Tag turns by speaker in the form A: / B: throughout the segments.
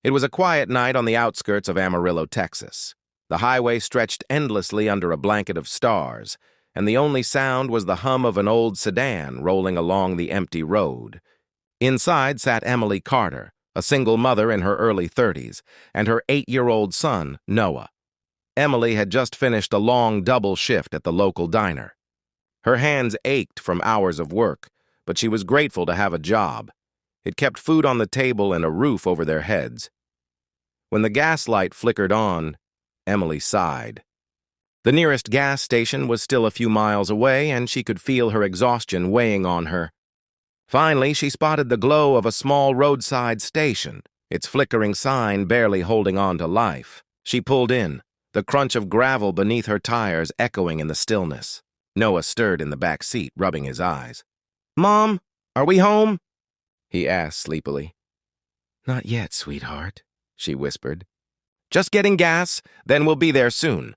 A: It was a quiet night on the outskirts of Amarillo, Texas. The highway stretched endlessly under a blanket of stars, and the only sound was the hum of an old sedan rolling along the empty road. Inside sat Emily Carter, a single mother in her early 30s, and her 8-year-old son, Noah. Emily had just finished a long double shift at the local diner. Her hands ached from hours of work, but she was grateful to have a job. It kept food on the table and a roof over their heads. When the gas light flickered on, Emily sighed. The nearest gas station was still a few miles away, and she could feel her exhaustion weighing on her. Finally, she spotted the glow of a small roadside station, its flickering sign barely holding on to life. She pulled in, the crunch of gravel beneath her tires echoing in the stillness. Noah stirred in the back seat, rubbing his eyes. "Mom, are we home?" he asked sleepily. "Not yet, sweetheart," she whispered. "Just getting gas, then we'll be there soon."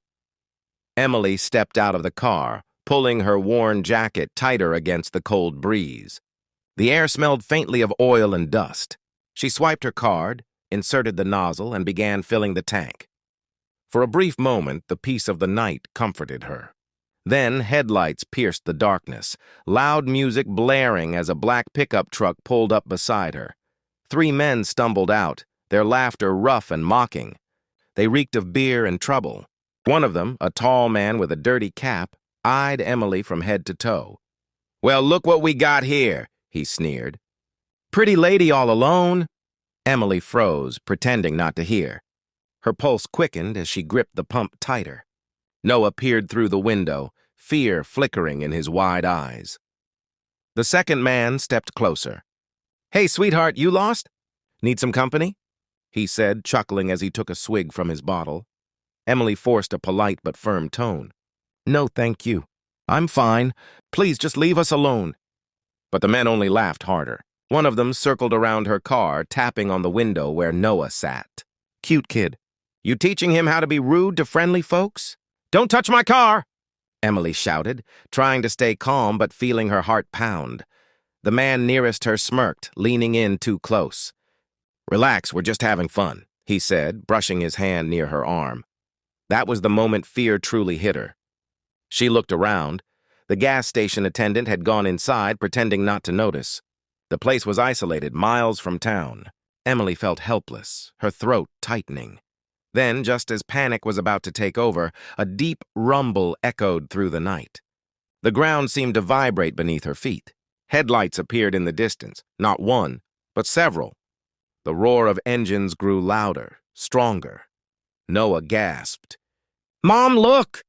A: Emily stepped out of the car, pulling her worn jacket tighter against the cold breeze. The air smelled faintly of oil and dust. She swiped her card, inserted the nozzle, and began filling the tank. For a brief moment, the peace of the night comforted her. Then headlights pierced the darkness, loud music blaring as a black pickup truck pulled up beside her. 3 men stumbled out, their laughter rough and mocking. They reeked of beer and trouble. One of them, a tall man with a dirty cap, eyed Emily from head to toe. "Well, look what we got here," he sneered. "Pretty lady all alone." Emily froze, pretending not to hear. Her pulse quickened as she gripped the pump tighter. Noah peered through the window, fear flickering in his wide eyes. The second man stepped closer. "Hey, sweetheart, you lost? Need some company?" he said, chuckling as he took a swig from his bottle. Emily forced a polite but firm tone. "No, thank you. I'm fine. Please just leave us alone." But the men only laughed harder. One of them circled around her car, tapping on the window where Noah sat. "Cute kid. You teaching him how to be rude to friendly folks?" "Don't touch my car!" Emily shouted, trying to stay calm but feeling her heart pound. The man nearest her smirked, leaning in too close. "Relax, we're just having fun," he said, brushing his hand near her arm. That was the moment fear truly hit her. She looked around. The gas station attendant had gone inside, pretending not to notice. The place was isolated, miles from town. Emily felt helpless, her throat tightening. Then, just as panic was about to take over, a deep rumble echoed through the night. The ground seemed to vibrate beneath her feet. Headlights appeared in the distance, not one, but several. The roar of engines grew louder, stronger. Noah gasped. "Mom, look!"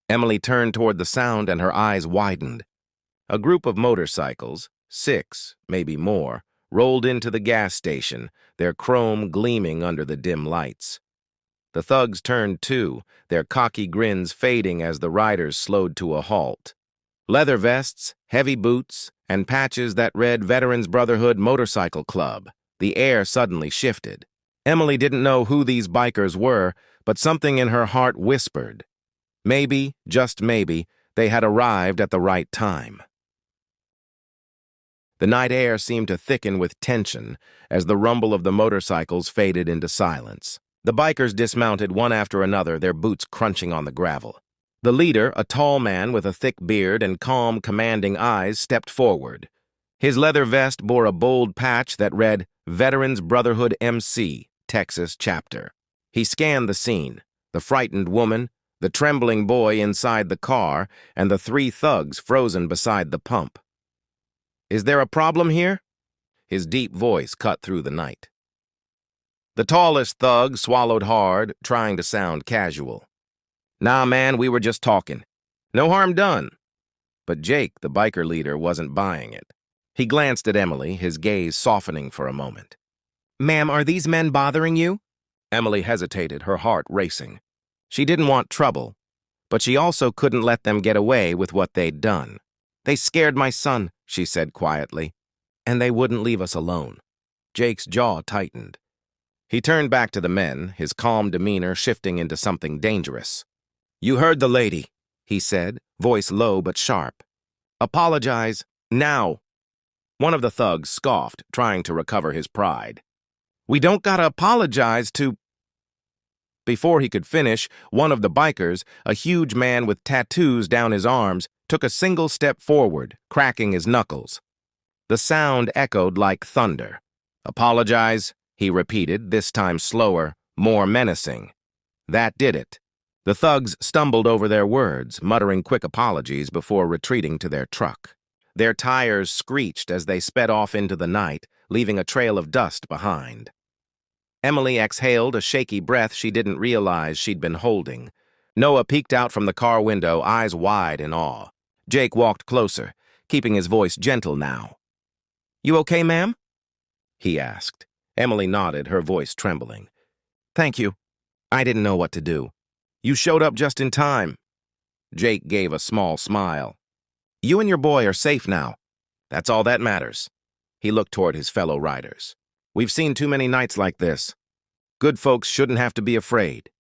A: Emily turned toward the sound and her eyes widened. A group of motorcycles, 6, maybe more, rolled into the gas station, their chrome gleaming under the dim lights. The thugs turned too, their cocky grins fading as the riders slowed to a halt. Leather vests, heavy boots, and patches that read Veterans Brotherhood Motorcycle Club. The air suddenly shifted. Emily didn't know who these bikers were, but something in her heart whispered. Maybe, just maybe, they had arrived at the right time. The night air seemed to thicken with tension as the rumble of the motorcycles faded into silence. The bikers dismounted one after another, their boots crunching on the gravel. The leader, a tall man with a thick beard and calm, commanding eyes, stepped forward. His leather vest bore a bold patch that read, Veterans Brotherhood MC, Texas Chapter. He scanned the scene, the frightened woman, the trembling boy inside the car, and the 3 thugs frozen beside the pump. "Is there a problem here?" His deep voice cut through the night. The tallest thug swallowed hard, trying to sound casual. "Nah, man, we were just talking. No harm done." But Jake, the biker leader, wasn't buying it. He glanced at Emily, his gaze softening for a moment. "Ma'am, are these men bothering you?" Emily hesitated, her heart racing. She didn't want trouble, but she also couldn't let them get away with what they'd done. "They scared my son," she said quietly, "and they wouldn't leave us alone." Jake's jaw tightened. He turned back to the men, his calm demeanor shifting into something dangerous. "You heard the lady," he said, voice low but sharp. "Apologize, now." One of the thugs scoffed, trying to recover his pride. We don't gotta apologize to... Before he could finish, one of the bikers, a huge man with tattoos down his arms, took a single step forward, cracking his knuckles. The sound echoed like thunder. "Apologize," he repeated, this time slower, more menacing. That did it. The thugs stumbled over their words, muttering quick apologies before retreating to their truck. Their tires screeched as they sped off into the night, leaving a trail of dust behind. Emily exhaled a shaky breath she didn't realize she'd been holding. Noah peeked out from the car window, eyes wide in awe. Jake walked closer, keeping his voice gentle now. "You okay, ma'am?" he asked. Emily nodded, her voice trembling. "Thank you. I didn't know what to do. You showed up just in time." Jake gave a small smile. "You and your boy are safe now. That's all that matters." He looked toward his fellow riders. "We've seen too many nights like this. Good folks shouldn't have to be afraid."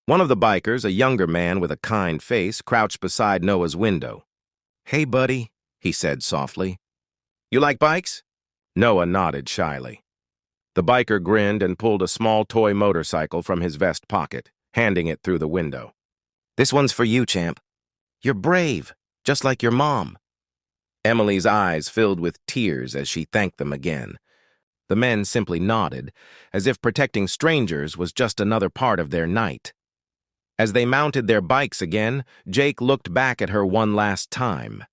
A: One of the bikers, a younger man with a kind face, crouched beside Noah's window. "Hey, buddy," he said softly. "You like bikes?" Noah nodded shyly. The biker grinned and pulled a small toy motorcycle from his vest pocket, handing it through the window. "This one's for you, champ. You're brave, just like your mom." Emily's eyes filled with tears as she thanked them again. The men simply nodded, as if protecting strangers was just another part of their night. As they mounted their bikes again, Jake looked back at her one last time.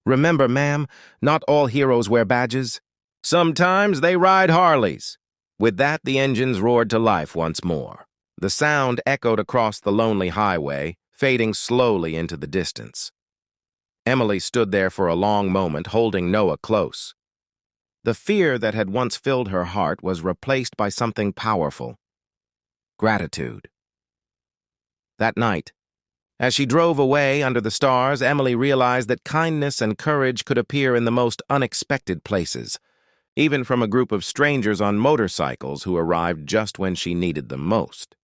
A: "Remember, ma'am, not all heroes wear badges. Sometimes they ride Harleys." With that, the engines roared to life once more. The sound echoed across the lonely highway, fading slowly into the distance. Emily stood there for a long moment, holding Noah close. The fear that had once filled her heart was replaced by something powerful: gratitude. That night, as she drove away under the stars, Emily realized that kindness and courage could appear in the most unexpected places, even from a group of strangers on motorcycles who arrived just when she needed them most.